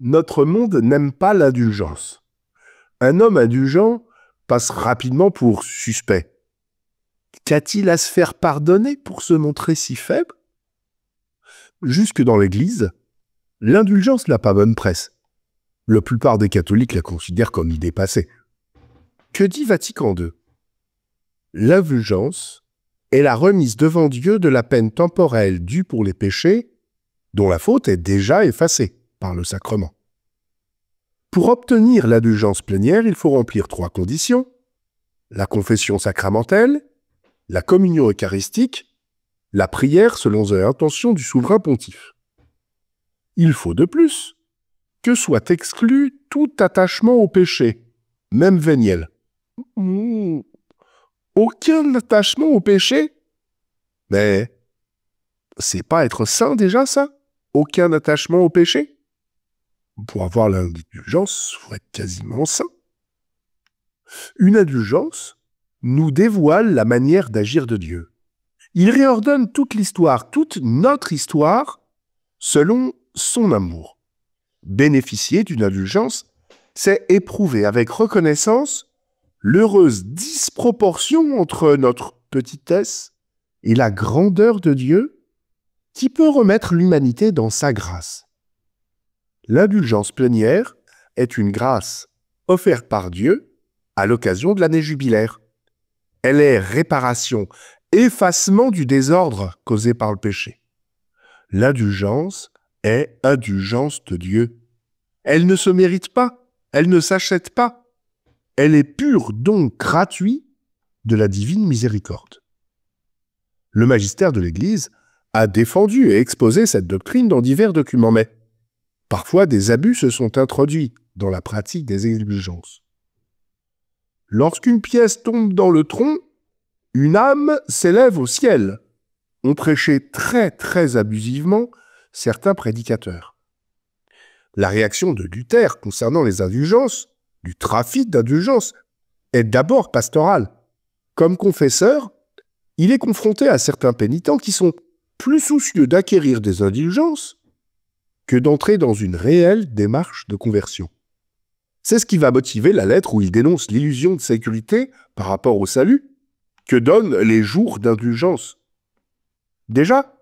Notre monde n'aime pas l'indulgence. Un homme indulgent passe rapidement pour suspect. Qu'a-t-il à se faire pardonner pour se montrer si faible? Jusque dans l'Église, l'indulgence n'a pas bonne presse. La plupart des catholiques la considèrent comme dépassée. Que dit Vatican II? L'indulgence est la remise devant Dieu de la peine temporelle due pour les péchés dont la faute est déjà effacée par le sacrement. Pour obtenir l'indulgence plénière, il faut remplir 3 conditions: la confession sacramentelle, la communion eucharistique, la prière selon l'intention du souverain pontife. Il faut de plus que soit exclu tout attachement au péché, même véniel. Aucun attachement au péché? Mais c'est pas être saint déjà, ça? Aucun attachement au péché? Pour avoir l'indulgence, il faut être quasiment saint. Une indulgence nous dévoile la manière d'agir de Dieu. Il réordonne toute l'histoire, toute notre histoire, selon son amour. Bénéficier d'une indulgence, c'est éprouver avec reconnaissance l'heureuse disproportion entre notre petitesse et la grandeur de Dieu qui peut remettre l'humanité dans sa grâce. L'indulgence plénière est une grâce offerte par Dieu à l'occasion de l'année jubilaire. Elle est réparation, effacement du désordre causé par le péché. L'indulgence est indulgence de Dieu. Elle ne se mérite pas, elle ne s'achète pas. Elle est pur don gratuit de la divine miséricorde. Le magistère de l'Église a défendu et exposé cette doctrine dans divers documents, mais parfois des abus se sont introduits dans la pratique des indulgences. Lorsqu'une pièce tombe dans le tronc, une âme s'élève au ciel, ont prêché très abusivement certains prédicateurs. La réaction de Luther concernant les indulgences, du trafic d'indulgences, est d'abord pastorale. Comme confesseur, il est confronté à certains pénitents qui sont plus soucieux d'acquérir des indulgences que d'entrer dans une réelle démarche de conversion. C'est ce qui va motiver la lettre où il dénonce l'illusion de sécurité par rapport au salut que donnent les jours d'indulgence. Déjà,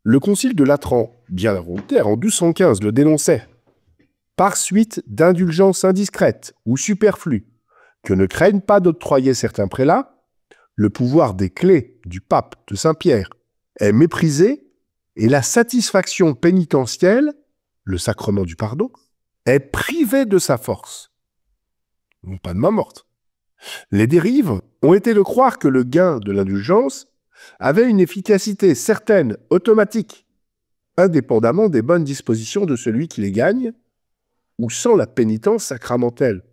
le concile de Latran, bien avant Luther, en 1215, le dénonçait. Par suite d'indulgences indiscrètes ou superflues, que ne craignent pas d'octroyer certains prélats, le pouvoir des clés du pape de Saint-Pierre est méprisé et la satisfaction pénitentielle, le sacrement du pardon, est privée de sa force. Non pas de main morte. Les dérives ont été de croire que le gain de l'indulgence avait une efficacité certaine, automatique, indépendamment des bonnes dispositions de celui qui les gagne, ou sans la pénitence sacramentelle.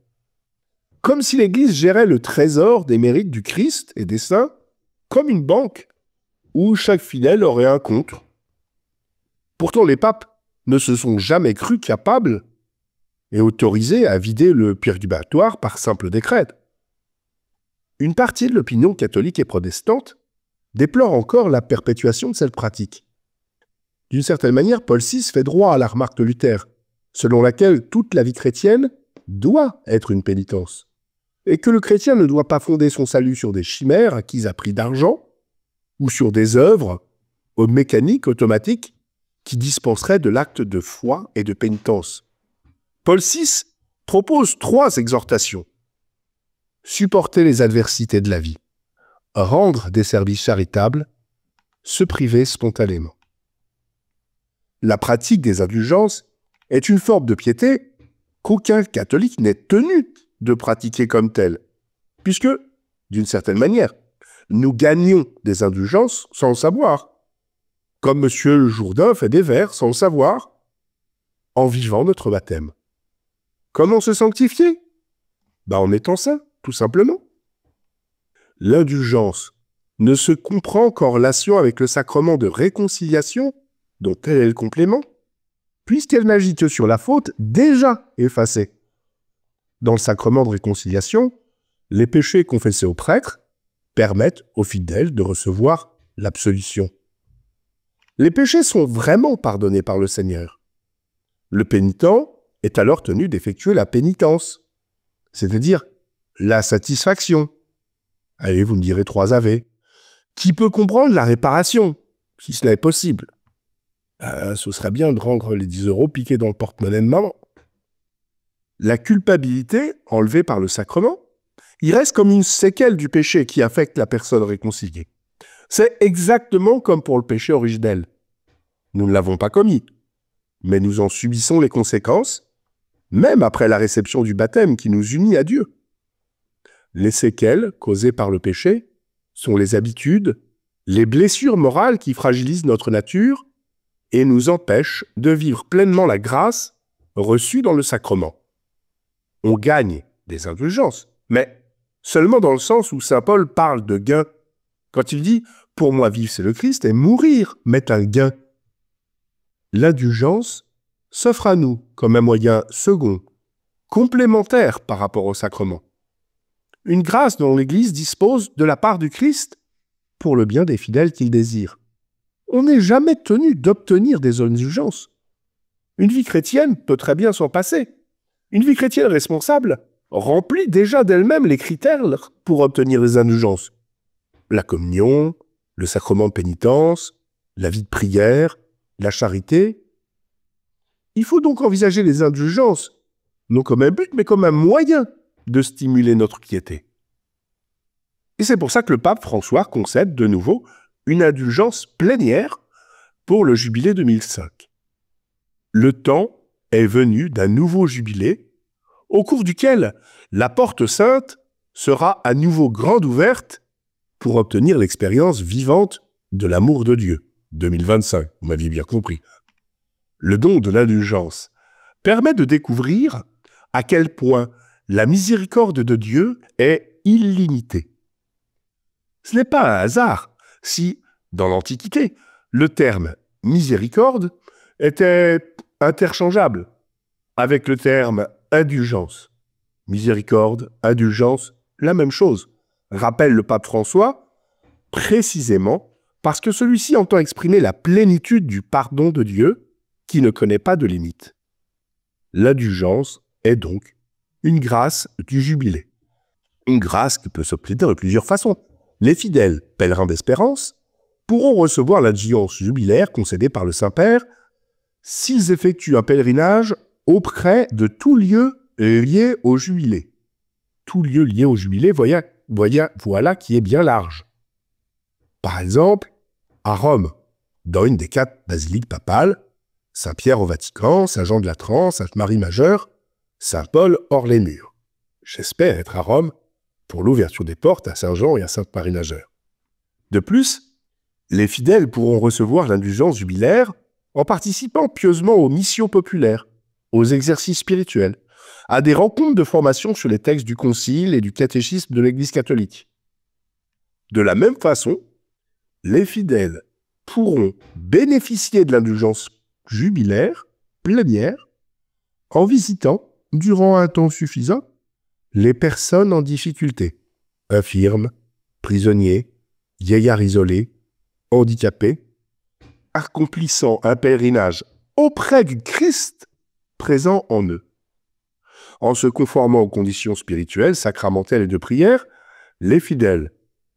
Comme si l'Église gérait le trésor des mérites du Christ et des saints comme une banque, où chaque fidèle aurait un compte. Pourtant, les papes ne se sont jamais crus capables et autorisés à vider le purgatoire par simple décret. Une partie de l'opinion catholique et protestante déplore encore la perpétuation de cette pratique. D'une certaine manière, Paul VI fait droit à la remarque de Luther, selon laquelle toute la vie chrétienne doit être une pénitence, et que le chrétien ne doit pas fonder son salut sur des chimères acquises à prix d'argent, ou sur des œuvres mécaniques, automatiques, qui dispenseraient de l'acte de foi et de pénitence. Paul VI propose 3 exhortations. Supporter les adversités de la vie, rendre des services charitables, se priver spontanément. La pratique des indulgences est une forme de piété qu'aucun catholique n'est tenu de pratiquer comme telle, puisque, d'une certaine manière, nous gagnons des indulgences sans le savoir, comme M. Jourdain fait des vers sans le savoir, en vivant notre baptême. Comment se sanctifier? En étant saint, tout simplement. L'indulgence ne se comprend qu'en relation avec le sacrement de réconciliation, dont elle est le complément, puisqu'elle n'agit que sur la faute déjà effacée. Dans le sacrement de réconciliation, les péchés confessés au prêtre permettent aux fidèles de recevoir l'absolution. Les péchés sont vraiment pardonnés par le Seigneur. Le pénitent est alors tenu d'effectuer la pénitence, c'est-à-dire la satisfaction. Allez, vous me direz 3 Ave. Qui peut comprendre la réparation, si cela est possible? Ce serait bien de rendre les 10 € piqués dans le porte-monnaie de maman. La culpabilité, enlevée par le sacrement, il reste comme une séquelle du péché qui affecte la personne réconciliée. C'est exactement comme pour le péché originel. Nous ne l'avons pas commis, mais nous en subissons les conséquences, même après la réception du baptême qui nous unit à Dieu. Les séquelles causées par le péché sont les habitudes, les blessures morales qui fragilisent notre nature et nous empêchent de vivre pleinement la grâce reçue dans le sacrement. On gagne des indulgences, mais seulement dans le sens où saint Paul parle de gain, quand il dit « Pour moi vivre c'est le Christ et mourir m'est un gain ». L'indulgence s'offre à nous comme un moyen second, complémentaire par rapport au sacrement. Une grâce dont l'Église dispose de la part du Christ pour le bien des fidèles qu'il désire. On n'est jamais tenu d'obtenir des indulgences. Une vie chrétienne peut très bien s'en passer. Une vie chrétienne responsable remplit déjà d'elle-même les critères pour obtenir des indulgences. La communion, le sacrement de pénitence, la vie de prière, la charité. Il faut donc envisager les indulgences, non comme un but, mais comme un moyen de stimuler notre piété. Et c'est pour ça que le pape François concède de nouveau une indulgence plénière pour le jubilé 2005. Le temps est venu d'un nouveau jubilé, au cours duquel la porte sainte sera à nouveau grande ouverte pour obtenir l'expérience vivante de l'amour de Dieu. 2025, vous m'aviez bien compris. Le don de l'indulgence permet de découvrir à quel point la miséricorde de Dieu est illimitée. Ce n'est pas un hasard si, dans l'Antiquité, le terme « miséricorde » était interchangeable avec le terme « indulgence ». Miséricorde, indulgence, la même chose, rappelle le pape François, précisément parce que celui-ci entend exprimer la plénitude du pardon de Dieu qui ne connaît pas de limite. L'indulgence est donc une grâce du jubilé. Une grâce qui peut s'obtenir de plusieurs façons. Les fidèles pèlerins d'espérance pourront recevoir l'indulgence jubilaire concédée par le Saint-Père s'ils effectuent un pèlerinage auprès de tout lieu lié au jubilé. Tout lieu lié au jubilé, voilà qui est bien large. Par exemple, à Rome, dans une des 4 basiliques papales, Saint-Pierre au Vatican, Saint-Jean de Latran, Sainte-Marie Majeure, Saint-Paul hors les murs. J'espère être à Rome pour l'ouverture des portes à Saint-Jean et à Sainte-Marie Majeure. De plus, les fidèles pourront recevoir l'indulgence jubilaire en participant pieusement aux missions populaires, aux exercices spirituels, à des rencontres de formation sur les textes du Concile et du catéchisme de l'Église catholique. De la même façon, les fidèles pourront bénéficier de l'indulgence jubilaire plénière en visitant, durant un temps suffisant, les personnes en difficulté, infirmes, prisonniers, vieillards isolés, handicapés, accomplissant un pèlerinage auprès du Christ présent en eux. En se conformant aux conditions spirituelles, sacramentelles et de prière, les fidèles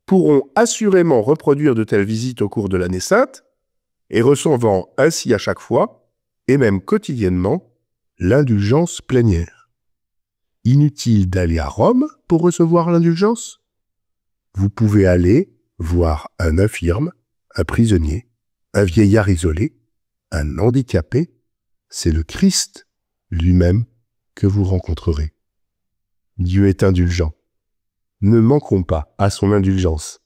pourront assurément reproduire de telles visites au cours de l'année sainte et recevant ainsi à chaque fois, et même quotidiennement, l'indulgence plénière. Inutile d'aller à Rome pour recevoir l'indulgence. Vous pouvez aller voir un infirme, un prisonnier, un vieillard isolé, un handicapé. C'est le Christ lui-même que vous rencontrerez. Dieu est indulgent. Ne manquons pas à son indulgence.